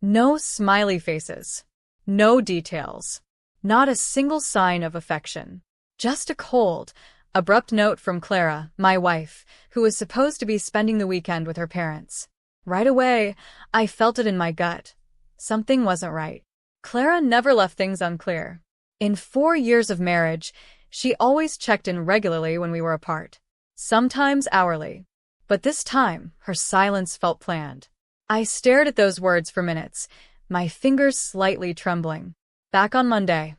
No smiley faces. No details. Not a single sign of affection. Just a cold, abrupt note from Clara, my wife, who was supposed to be spending the weekend with her parents. Right away, I felt it in my gut. Something wasn't right. Clara never left things unclear. In 4 years of marriage, she always checked in regularly when we were apart. Sometimes hourly. But this time, her silence felt planned. I stared at those words for minutes, my fingers slightly trembling. Back on Monday.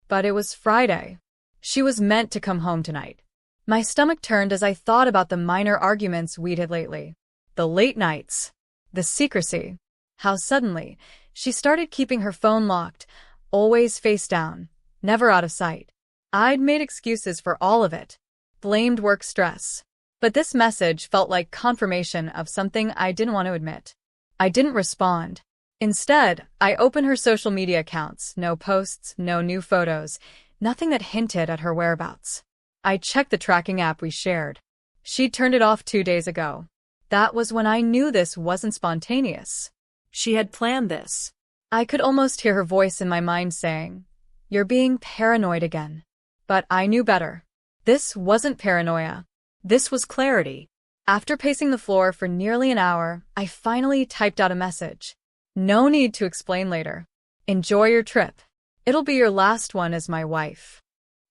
But it was Friday. She was meant to come home tonight. My stomach turned as I thought about the minor arguments we'd had lately. The late nights. The secrecy. How suddenly, she started keeping her phone locked, always face down, never out of sight. I'd made excuses for all of it. Blamed work stress. But this message felt like confirmation of something I didn't want to admit. I didn't respond. Instead, I opened her social media accounts, no posts, no new photos, nothing that hinted at her whereabouts. I checked the tracking app we shared. She'd turned it off 2 days ago. That was when I knew this wasn't spontaneous. She had planned this. I could almost hear her voice in my mind saying, "You're being paranoid again." But I knew better. This wasn't paranoia. This was clarity. After pacing the floor for nearly an hour, I finally typed out a message. No need to explain later. Enjoy your trip. It'll be your last one as my wife.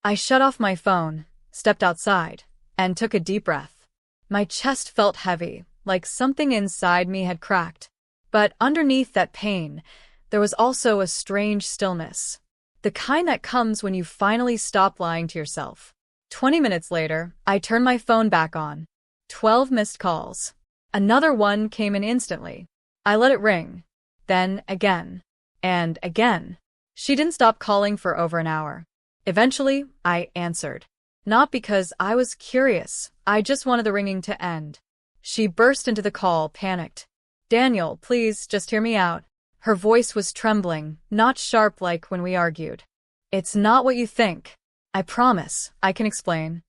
I shut off my phone, stepped outside, and took a deep breath. My chest felt heavy, like something inside me had cracked. But underneath that pain, there was also a strange stillness. The kind that comes when you finally stop lying to yourself. 20 minutes later, I turned my phone back on. 12 missed calls. Another one came in instantly. I let it ring. Then again. And again. She didn't stop calling for over an hour. Eventually, I answered. Not because I was curious, I just wanted the ringing to end. She burst into the call, panicked. "Daniel, please, just hear me out." Her voice was trembling, not sharp like when we argued. "It's not what you think. I promise, I can explain."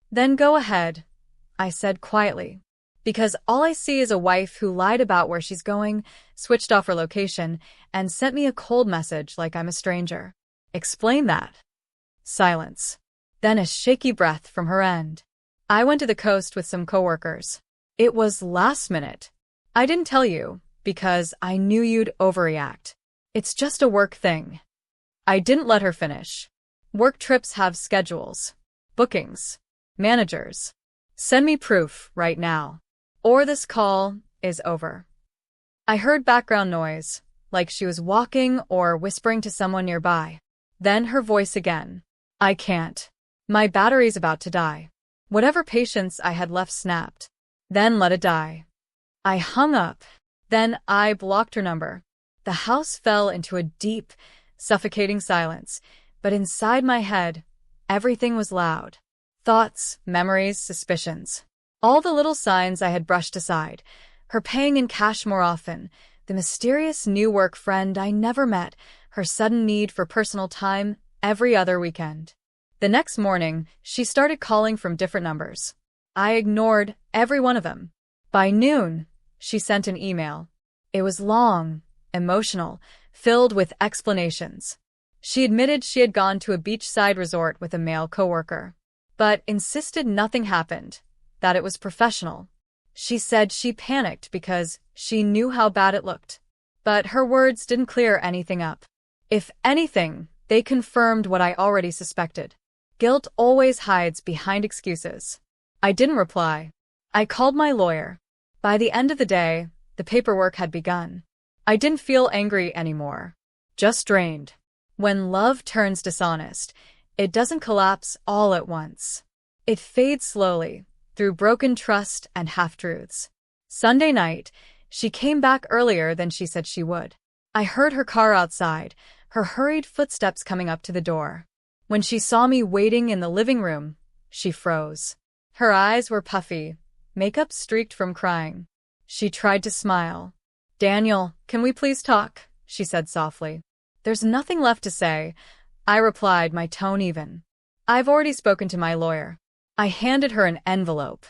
"Then go ahead," I said quietly. Because all I see is a wife who lied about where she's going, switched off her location, and sent me a cold message like I'm a stranger. Explain that. Silence. Then a shaky breath from her end. "I went to the coast with some coworkers. It was last minute. I didn't tell you, because I knew you'd overreact. It's just a work thing." I didn't let her finish. Work trips have schedules, bookings, managers. Send me proof right now, or this call is over. I heard background noise, like she was walking or whispering to someone nearby. Then her voice again. "I can't. My battery's about to die." Whatever patience I had left snapped. Then let it die. I hung up. Then I blocked her number. The house fell into a deep, suffocating silence, but inside my head, everything was loud. Thoughts, memories, suspicions. All the little signs I had brushed aside. Her paying in cash more often, the mysterious new work friend I never met, her sudden need for personal time every other weekend. The next morning, she started calling from different numbers. I ignored every one of them. By noon, she sent an email. It was long, emotional, filled with explanations. She admitted she had gone to a beachside resort with a male coworker, but insisted nothing happened, that it was professional. She said she panicked because she knew how bad it looked. But her words didn't clear anything up. If anything, they confirmed what I already suspected. Guilt always hides behind excuses. I didn't reply. I called my lawyer. By the end of the day, the paperwork had begun. I didn't feel angry anymore. Just drained. When love turns dishonest, it doesn't collapse all at once. It fades slowly, through broken trust and half-truths. Sunday night, she came back earlier than she said she would. I heard her car outside, her hurried footsteps coming up to the door. When she saw me waiting in the living room, she froze. Her eyes were puffy, makeup streaked from crying. She tried to smile. "Daniel, can we please talk?" she said softly. "There's nothing left to say," I replied, my tone even. "I've already spoken to my lawyer." I handed her an envelope.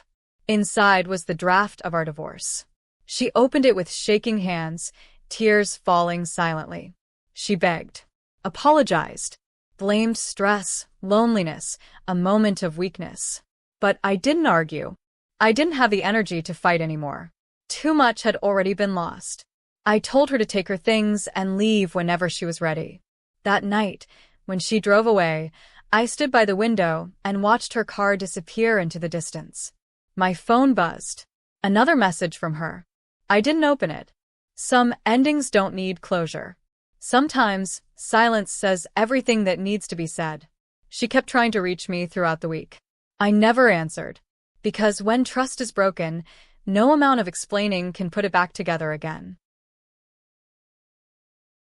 Inside was the draft of our divorce. She opened it with shaking hands, tears falling silently. She begged, apologized, blamed stress, loneliness, a moment of weakness. But I didn't argue. I didn't have the energy to fight anymore. Too much had already been lost. I told her to take her things and leave whenever she was ready. That night, when she drove away, I stood by the window and watched her car disappear into the distance. My phone buzzed. Another message from her. I didn't open it. Some endings don't need closure. Sometimes, silence says everything that needs to be said. She kept trying to reach me throughout the week. I never answered. Because when trust is broken, no amount of explaining can put it back together again.